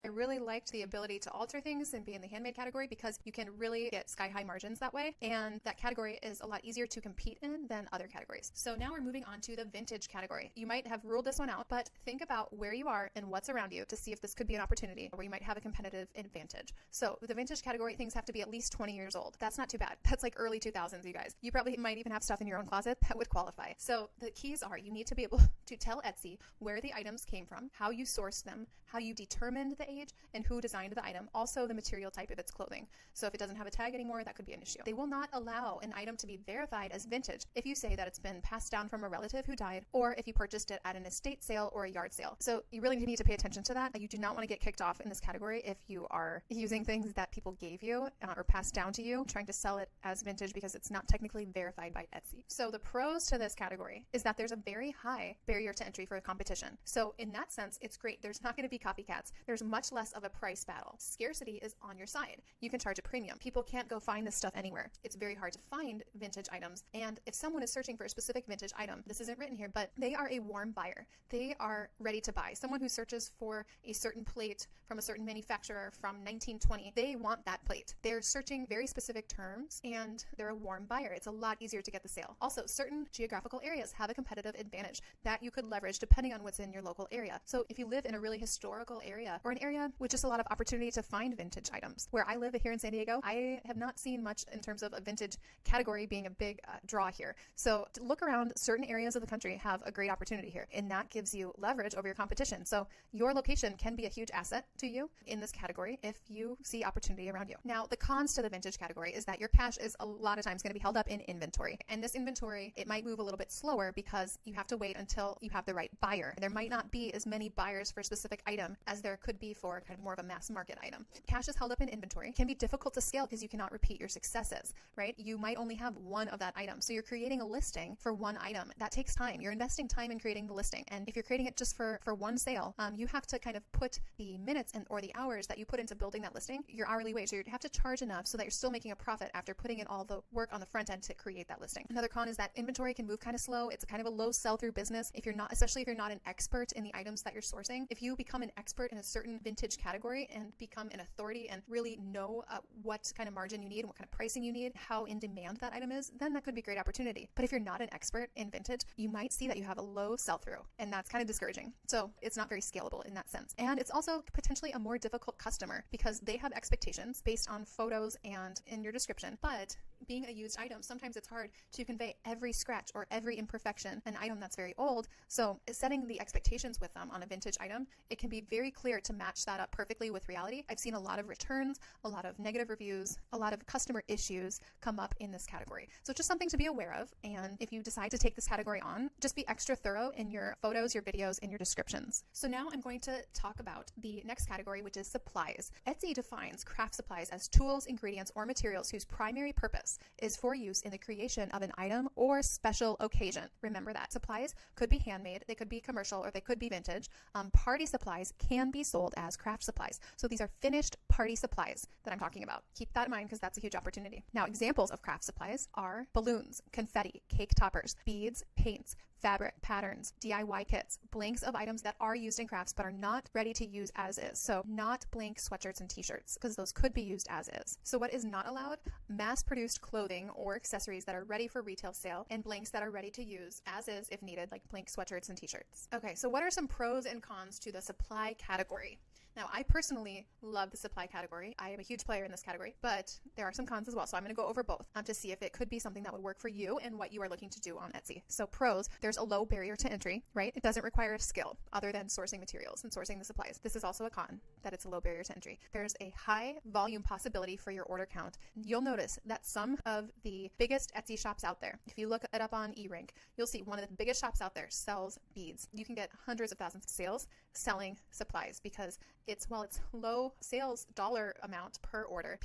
I really liked the ability to alter things and be in the handmade category because you can really get sky high margins that way. And that category is a lot easier to compete in than other categories. So now we're moving on to the vintage category. You might have ruled this one out, but think about where you are and what's around you to see if this could be an opportunity where you might have a competitive advantage. So the vintage category, things have to be at least 20 years old. That's not too bad. That's like early 2000s, you guys. You probably might even have stuff in your own closet that would qualify. So the keys are you need to be able to tell Etsy where the items came from, how you sourced them, how you determined the age, and who designed the item. Also the material type if it's clothing. So if it doesn't have a tag anymore, that could be an issue. They will not allow an item to be verified as vintage if you say that it's been passed down from a relative who died, or if you purchased it at an estate sale or a yard sale. So you really need to pay attention to that. You do not want to get kicked off in this category if you are using things that people gave you or passed down to you, trying to sell it as vintage because it's not technically verified by Etsy. So the pros to this category is that there's a very high barrier to entry for a competition. So in that sense, it's great. There's not going to be copycats. There's much less of a price battle. Scarcity is on your side. You can charge a premium. People can't go find this stuff anywhere. It's very hard to find vintage items. And if someone is searching for a specific vintage item, this isn't written here, but they are a warm buyer. They are ready to buy. Someone who searches for a certain plate from a certain manufacturer from 1920, they want that plate. They're searching very specific terms and they're a warm buyer. It's a lot easier to get the sale. Also, certain geographical areas have a competitive advantage that you could leverage depending on what's in your local area. So if you live in a really historical area or an area with just a lot of opportunity to find vintage items, where I live here in San Diego, I have not seen much in terms of a vintage category being a big draw here. So to look around, certain areas of the country have a great opportunity here, and that gives you leverage over your competition. So your location can be a huge asset to you in this category if you see opportunity around you. Now, the cons to the vintage category is that your cash is a lot of times going to be held up in inventory. And this inventory, it might move a little bit slower because you have to wait until you have the right buyer. There might not be as many buyers for a specific item as there could be for kind of more of a mass market item. Cash is held up in inventory. It can be difficult to scale because you cannot repeat your successes, right? You might only have one of that item. So you're creating a listing for one item. That takes time. You're investing time in creating the listing. And if you're creating it just for one sale, you have to kind of put the minutes or the hours that you put into building that listing, your hourly wage. So you have to charge enough so that you're still making a profit after putting in all the work on the front end to create that listing. Another con is that inventory can move kind of slow. It's kind of a low sell-through business if you're not, especially if you're not an expert in the items that you're sourcing. If you become an expert in a certain vintage category and become an authority and really know what kind of margin you need and what kind of pricing you need, how in demand that item is, then that could be a great opportunity. But if you're not an expert in vintage, you might see that you have a low sell-through, and that's kind of discouraging. So it's not very scalable in that sense. And it's also potentially a more difficult customer because they have expectations based on photos and in your description. But being a used item, sometimes it's hard to convey every scratch or every imperfection, an item that's very old. So setting the expectations with them on a vintage item, it can be very clear to match that up perfectly with reality. I've seen a lot of returns, a lot of negative reviews, a lot of customer issues come up in this category. So just something to be aware of. And if you decide to take this category on, just be extra thorough in your photos, your videos, and your descriptions. So now I'm going to talk about the next category, which is supplies. Etsy defines craft supplies as tools, ingredients, or materials whose primary purpose is for use in the creation of an item or special occasion. Remember that. Supplies could be handmade, they could be commercial, or they could be vintage. Party supplies can be sold as craft supplies. So these are finished party supplies that I'm talking about. Keep that in mind because that's a huge opportunity. Now, examples of craft supplies are balloons, confetti, cake toppers, beads, paints, fabric, patterns, DIY kits, blanks of items that are used in crafts but are not ready to use as is. So not blank sweatshirts and t-shirts because those could be used as is. So what is not allowed? Mass-produced clothing or accessories that are ready for retail sale and blanks that are ready to use as is if needed, like blank sweatshirts and t-shirts. Okay, so what are some pros and cons to the supply category? Now, I personally love the supply category. I am a huge player in this category, but there are some cons as well. So I'm going to go over both to see if it could be something that would work for you and what you are looking to do on Etsy. So pros, there's a low barrier to entry, right? It doesn't require a skill other than sourcing materials and sourcing the supplies. This is also a con, that it's a low barrier to entry. There's a high volume possibility for your order count. You'll notice that some of the biggest Etsy shops out there, if you look it up on eRank, you'll see one of the biggest shops out there sells beads. You can get hundreds of thousands of sales selling supplies because it's low sales dollar amount per order.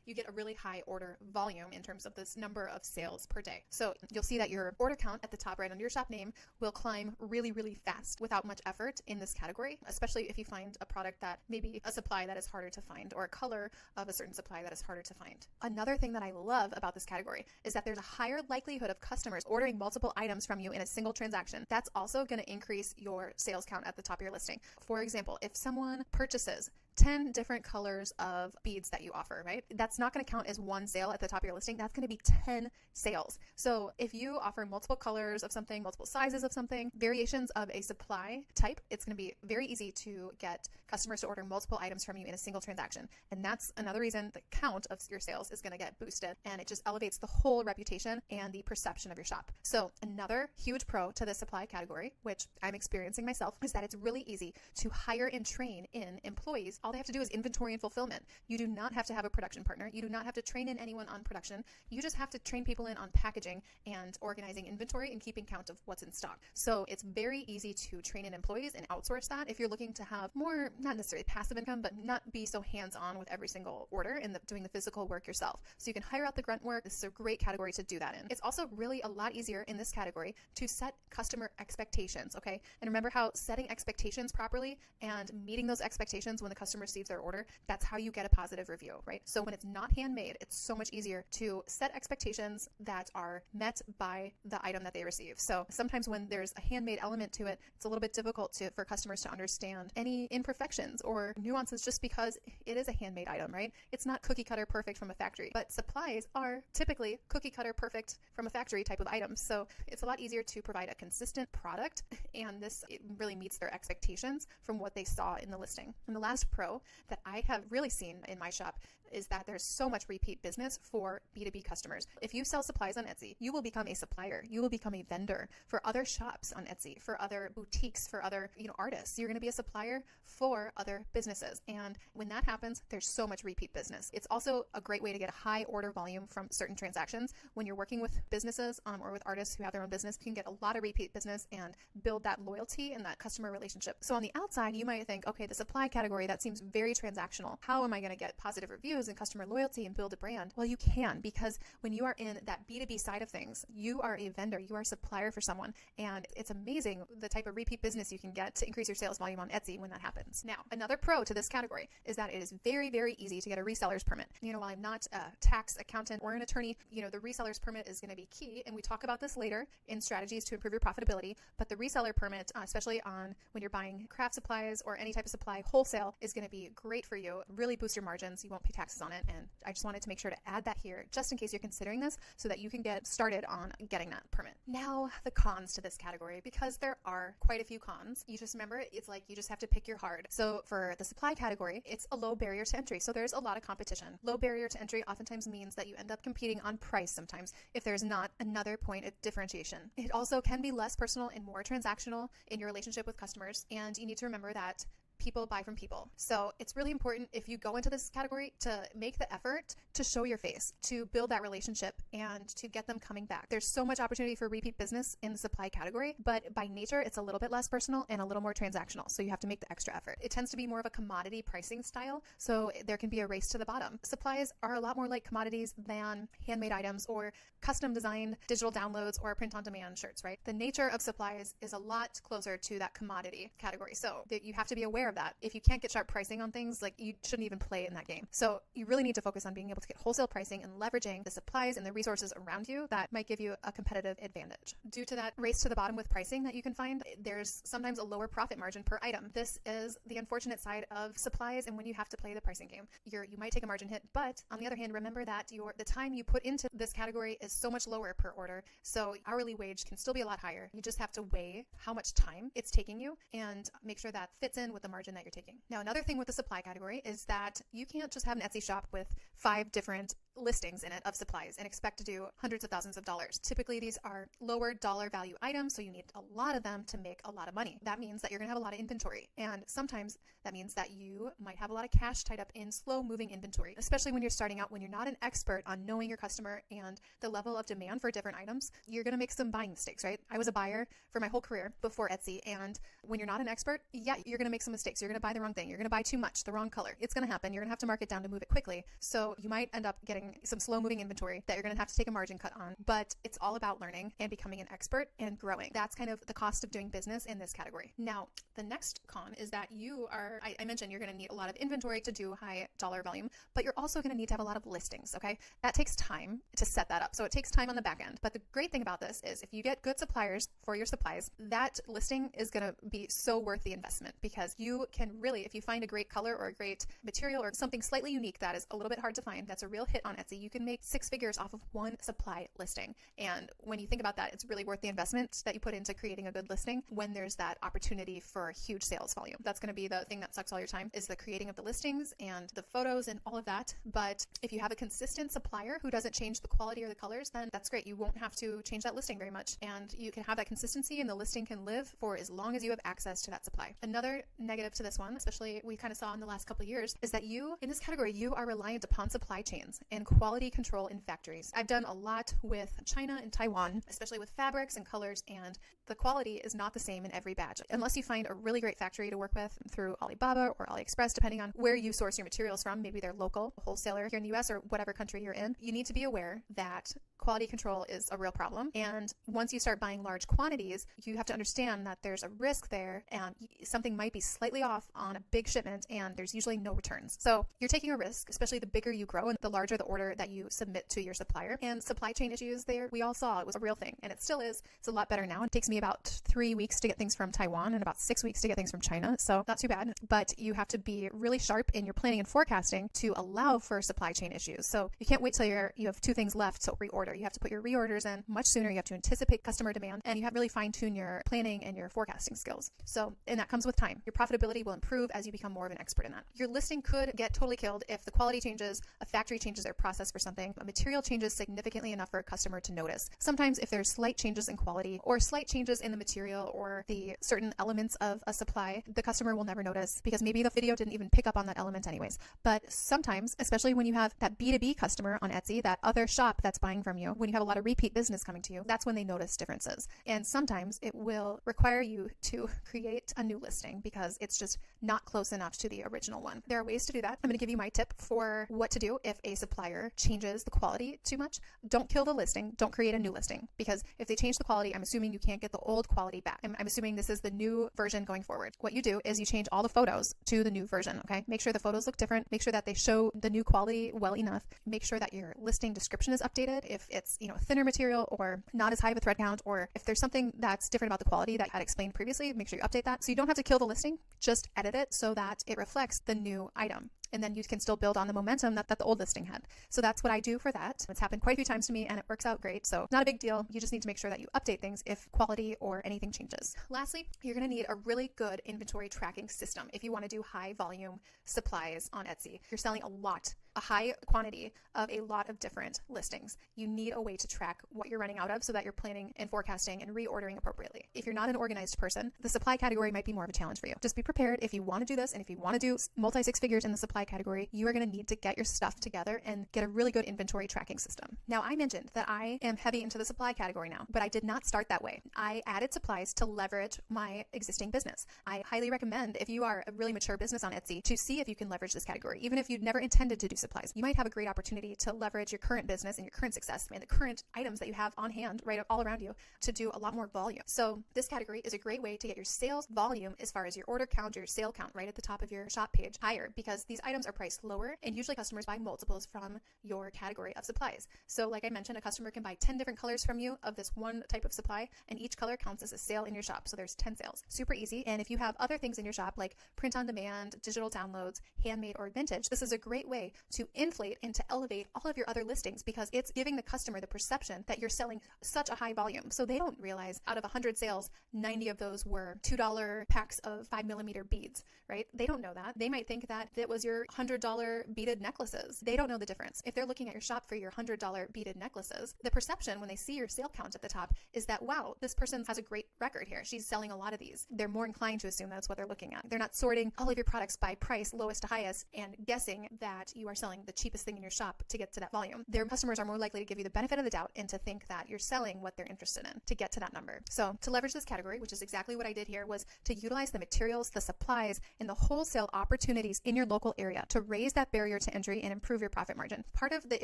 You get a really high order volume in terms of this number of sales per day. So you'll see that your order count at the top right under your shop name will climb really, really fast without much effort in this category, especially if you find a product that maybe a supply that is harder to find or a color of a certain supply that is harder to find. Another thing that I love about this category is that there's a higher likelihood of customers ordering multiple items from you in a single transaction. That's also going to increase your sales count at the top of your listing. For example, if someone purchases 10 different colors of beads that you offer, right? That's not going to count as one sale at the top of your listing. That's going to be 10 sales. So if you offer multiple colors of something, multiple sizes of something, variations of a supply type, it's going to be very easy to get customers to order multiple items from you in a single transaction. And that's another reason the count of your sales is going to get boosted, and it just elevates the whole reputation and the perception of your shop. So another huge pro to the supply category, which I'm experiencing myself, is that it's really easy to hire and train in employees. All they have to do is inventory and fulfillment. You do not have to have a production partner. You do not have to train in anyone on production. You just have to train people in on packaging and organizing inventory and keeping count of what's in stock. So it's very easy to train in employees and outsource that if you're looking to have more, not necessarily passive income, but not be so hands-on with every single order and doing the physical work yourself. So you can hire out the grunt work. This is a great category to do that in. It's also really a lot easier in this category to set customer expectations, okay? And remember how setting expectations properly and meeting those expectations when the customer receives their order, that's how you get a positive review, right? So when it's not handmade, it's so much easier to set expectations that are met by the item that they receive. So sometimes when there's a handmade element to it, it's a little bit difficult for customers to understand any imperfections or nuances just because it is a handmade item, right? It's not cookie cutter perfect from a factory, but supplies are typically cookie cutter perfect from a factory type of items. So it's a lot easier to provide a consistent product, and this really meets their expectations from what they saw in the listing. And the last pro that I have really seen in my shop is that there's so much repeat business for B2B customers. If you sell supplies on Etsy, you will become a supplier. You will become a vendor for other shops on Etsy, for other boutiques, for other, artists. You're going to be a supplier for other businesses. And when that happens, there's so much repeat business. It's also a great way to get a high order volume from certain transactions. When you're working with businesses or with artists who have their own business, you can get a lot of repeat business and build that loyalty and that customer relationship. So on the outside, you might think, okay, the supply category, that seems very transactional. How am I going to get positive reviews and customer loyalty and build a brand? Well, you can, because when you are in that B2B side of things, you are a vendor, you are a supplier for someone. And it's amazing the type of repeat business you can get to increase your sales volume on Etsy when that happens. Now, another pro to this category is that it is very, very easy to get a reseller's permit. While I'm not a tax accountant or an attorney, the reseller's permit is going to be key. And we talk about this later in strategies to improve your profitability. But the reseller permit, especially on when you're buying craft supplies or any type of supply wholesale, is going to be great for you. Really boost your margins. You won't pay taxes on it. And I just wanted to make sure to add that here just in case you're considering this so that you can get started on getting that permit. Now, the cons to this category, because there are quite a few cons. You just remember, it's like you just have to pick your hard. So for the supply category, it's a low barrier to entry. So there's a lot of competition. Low barrier to entry oftentimes means that you end up competing on price sometimes if there's not another point of differentiation. It also can be less personal and more transactional in your relationship with customers. And you need to remember that people buy from people. So it's really important if you go into this category to make the effort to show your face, to build that relationship and to get them coming back. There's so much opportunity for repeat business in the supply category, but by nature, it's a little bit less personal and a little more transactional. So you have to make the extra effort. It tends to be more of a commodity pricing style. So there can be a race to the bottom. Supplies are a lot more like commodities than handmade items or custom designed digital downloads or print on demand shirts, right? The nature of supplies is a lot closer to that commodity category. So you have to be aware of that. If you can't get sharp pricing on things, like you shouldn't even play in that game. So you really need to focus on being able to get wholesale pricing and leveraging the supplies and the resources around you that might give you a competitive advantage. Due to that race to the bottom with pricing that you can find, there's sometimes a lower profit margin per item. This is the unfortunate side of supplies and when you have to play the pricing game. You might take a margin hit, but on the other hand, remember that the time you put into this category is so much lower per order. So hourly wage can still be a lot higher. You just have to weigh how much time it's taking you and make sure that fits in with the margin that you're taking. Now, another thing with the supply category is that you can't just have an Etsy shop with 5 different listings in it of supplies and expect to do hundreds of thousands of dollars. Typically, these are lower dollar value items, so you need a lot of them to make a lot of money. That means that you're going to have a lot of inventory. And sometimes that means that you might have a lot of cash tied up in slow moving inventory, especially when you're starting out, when you're not an expert on knowing your customer and the level of demand for different items. You're going to make some buying mistakes, right? I was a buyer for my whole career before Etsy. And when you're not an expert, yeah, you're going to make some mistakes. You're going to buy the wrong thing. You're going to buy too much, the wrong color. It's going to happen. You're going to have to mark it down to move it quickly. So you might end up getting having some slow moving inventory that you're going to have to take a margin cut on, but it's all about learning and becoming an expert and growing. That's kind of the cost of doing business in this category. Now, the next con is that I mentioned you're going to need a lot of inventory to do high dollar volume, but you're also going to need to have a lot of listings. Okay. That takes time to set that up. So it takes time on the back end. But the great thing about this is if you get good suppliers for your supplies, that listing is going to be so worth the investment, because you can really, if you find a great color or a great material or something slightly unique that is a little bit hard to find, that's a real hit on Etsy, you can make 6 figures off of one supply listing. And when you think about that, it's really worth the investment that you put into creating a good listing when there's that opportunity for huge sales volume. That's going to be the thing that sucks all your time, is the creating of the listings and the photos and all of that. But if you have a consistent supplier who doesn't change the quality or the colors, then that's great. You won't have to change that listing very much, and you can have that consistency, and the listing can live for as long as you have access to that supply. Another negative to this one, especially we kind of saw in the last couple of years, is that you, in this category, you are reliant upon supply chains and quality control in factories. I've done a lot with China and Taiwan, especially with fabrics and colors, and the quality is not the same in every batch. Unless you find a really great factory to work with through Alibaba or AliExpress, depending on where you source your materials from, maybe they're local, wholesaler here in the US or whatever country you're in, you need to be aware that quality control is a real problem. And once you start buying large quantities, you have to understand that there's a risk there, and something might be slightly off on a big shipment, and there's usually no returns. So you're taking a risk, especially the bigger you grow and the larger the order that you submit to your supplier. And supply chain issues there, we all saw it was a real thing, and it still is. It's a lot better now. It takes me about 3 weeks to get things from Taiwan and about 6 weeks to get things from China. So not too bad, but you have to be really sharp in your planning and forecasting to allow for supply chain issues. So you can't wait till you have 2 things left to reorder. You have to put your reorders in much sooner. You have to anticipate customer demand, and you have to really fine tune your planning and your forecasting skills. So, and that comes with time. Your profitability will improve as you become more of an expert in that. Your listing could get totally killed if the quality changes, a factory changes their process for something, a material changes significantly enough for a customer to notice. Sometimes if there's slight changes in quality or slight changes in the material or the certain elements of a supply, the customer will never notice because maybe the video didn't even pick up on that element anyways. But sometimes, especially when you have that B2B customer on Etsy, that other shop that's buying from you, when you have a lot of repeat business coming to you, that's when they notice differences. And sometimes it will require you to create a new listing because it's just not close enough to the original one. There are ways to do that. I'm going to give you my tip for what to do if a supplier changes the quality too much. Don't kill the listing. Don't create a new listing, because if they change the quality, I'm assuming you can't get the old quality back. I'm assuming this is the new version going forward. What you do is you change all the photos to the new version, okay? Make sure the photos look different. Make sure that they show the new quality well enough. Make sure that your listing description is updated if it's, thinner material or not as high of a thread count, or if there's something that's different about the quality that I had explained previously, make sure you update that. So you don't have to kill the listing, just edit it so that it reflects the new item. And then you can still build on the momentum that the old listing had. So that's what I do for that. It's happened quite a few times to me and it works out great. So not a big deal. You just need to make sure that you update things if quality or anything changes. Lastly, you're going to need a really good inventory tracking system if you want to do high volume supplies on Etsy. You're selling a high quantity of a lot of different listings. You need a way to track what you're running out of so that you're planning and forecasting and reordering appropriately. If you're not an organized person, the supply category might be more of a challenge for you. Just be prepared if you want to do this, and if you want to do multi 6 figures in the supply category, you are going to need to get your stuff together and get a really good inventory tracking system. Now, I mentioned that I am heavy into the supply category now, but I did not start that way. I added supplies to leverage my existing business. I highly recommend, if you are a really mature business on Etsy, to see if you can leverage this category. Even if you'd never intended to do supplies, you might have a great opportunity to leverage your current business and your current success and the current items that you have on hand right all around you to do a lot more volume. So this category is a great way to get your sales volume as far as your order count or your sale count right at the top of your shop page higher, because these items are priced lower and usually customers buy multiples from your category of supplies. So like I mentioned, a customer can buy 10 different colors from you of this one type of supply, and each color counts as a sale in your shop. So there's 10 sales. Super easy. And if you have other things in your shop like print on demand, digital downloads, handmade, or vintage, this is a great way to inflate and to elevate all of your other listings, because it's giving the customer the perception that you're selling such a high volume. So they don't realize out of 100 sales, 90 of those were $2 packs of 5mm beads, right? They don't know that. They might think that it was your $100 beaded necklaces. They don't know the difference. If they're looking at your shop for your $100 beaded necklaces, the perception when they see your sale count at the top is that, wow, this person has a great record here. She's selling a lot of these. They're more inclined to assume that's what they're looking at. They're not sorting all of your products by price, lowest to highest, and guessing that you are selling the cheapest thing in your shop to get to that volume. Their customers are more likely to give you the benefit of the doubt and to think that you're selling what they're interested in to get to that number. So to leverage this category, which is exactly what I did here, was to utilize the materials, the supplies, and the wholesale opportunities in your local area to raise that barrier to entry and improve your profit margin. Part of the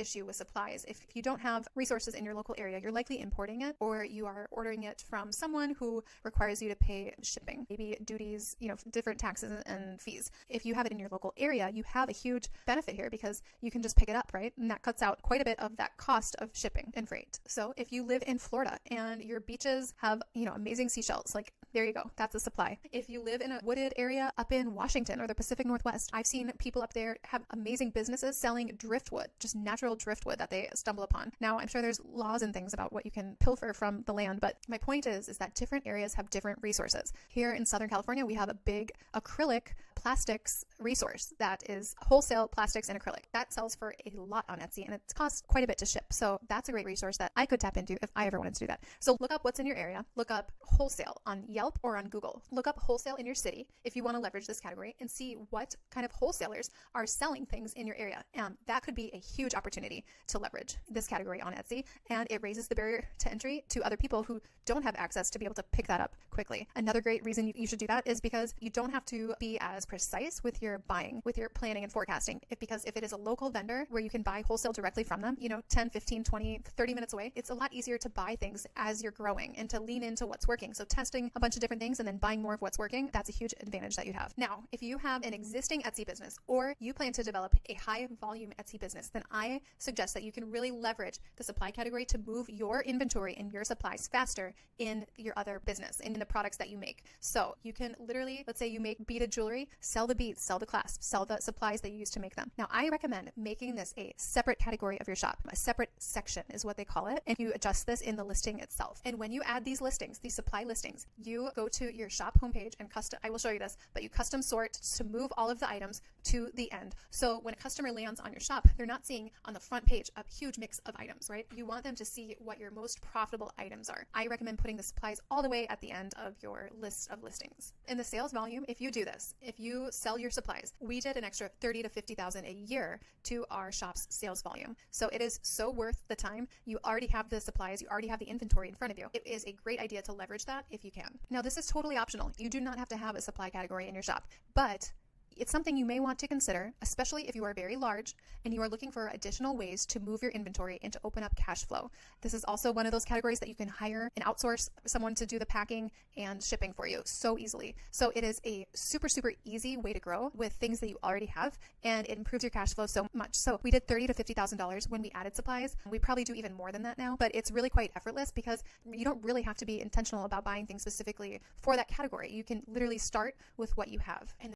issue with supplies, if you don't have resources in your local area, you're likely importing it, or you are ordering it from someone who requires you to pay shipping, maybe duties, different taxes and fees. If you have it in your local area, you have a huge benefit here because you can just pick it up, right? And that cuts out quite a bit of that cost of shipping and freight. So if you live in Florida and your beaches have, amazing seashells, like there you go, that's a supply. If you live in a wooded area up in Washington or the Pacific Northwest, I've seen people up there have amazing businesses selling driftwood, just natural driftwood that they stumble upon. Now, I'm sure there's laws and things about what you can pilfer from the land, but my point is that different areas have different resources. Here in Southern California, we have a big acrylic plastics resource that is wholesale plastics and acrylic. That sells for a lot on Etsy, and it costs quite a bit to ship. So that's a great resource that I could tap into if I ever wanted to do that. So look up what's in your area. Look up wholesale on Yelp or on Google. Look up wholesale in your city if you want to leverage this category and see what kind of wholesalers are selling things in your area. And that could be a huge opportunity to leverage this category on Etsy, and it raises the barrier to entry to other people who don't have access to be able to pick that up quickly. Another great reason you should do that is because you don't have to be as precise with your buying, with your planning and forecasting. Because if it is a local vendor where you can buy wholesale directly from them, 10, 15, 20, 30 minutes away, it's a lot easier to buy things as you're growing and to lean into what's working. So testing a bunch of different things and then buying more of what's working, that's a huge advantage that you have. Now, if you have an existing Etsy business or you plan to develop a high volume Etsy business, then I suggest that you can really leverage the supply category to move your inventory and your supplies faster in your other business and in the products that you make. So you can literally, let's say you make beaded jewelry, sell the beads, sell the clasps, sell the supplies that you use to make them. Now, I recommend making this a separate category of your shop. A separate section is what they call it. And you adjust this in the listing itself. And when you add these listings, these supply listings, you go to your shop homepage and I will show you this, but you custom sort to move all of the items to the end. So when a customer lands on your shop, they're not seeing on the front page a huge mix of items, right? You want them to see what your most profitable items are. I recommend putting the supplies all the way at the end of your list of listings. In the sales volume, if you do this, if you sell your supplies, we did an extra $30,000 to $50,000 a year to our shop's sales volume. So it is so worth the time. You already have the supplies, you already have the inventory in front of you. It is a great idea to leverage that if you can. Now, this is totally optional. You do not have to have a supply category in your shop, but it's something you may want to consider, especially if you are very large and you are looking for additional ways to move your inventory and to open up cash flow. This is also one of those categories that you can hire and outsource someone to do the packing and shipping for you so easily. So it is a super, super easy way to grow with things that you already have, and it improves your cash flow so much. So we did $30,000 to $50,000 when we added supplies. We probably do even more than that now, but it's really quite effortless because you don't really have to be intentional about buying things specifically for that category. You can literally start with what you have. And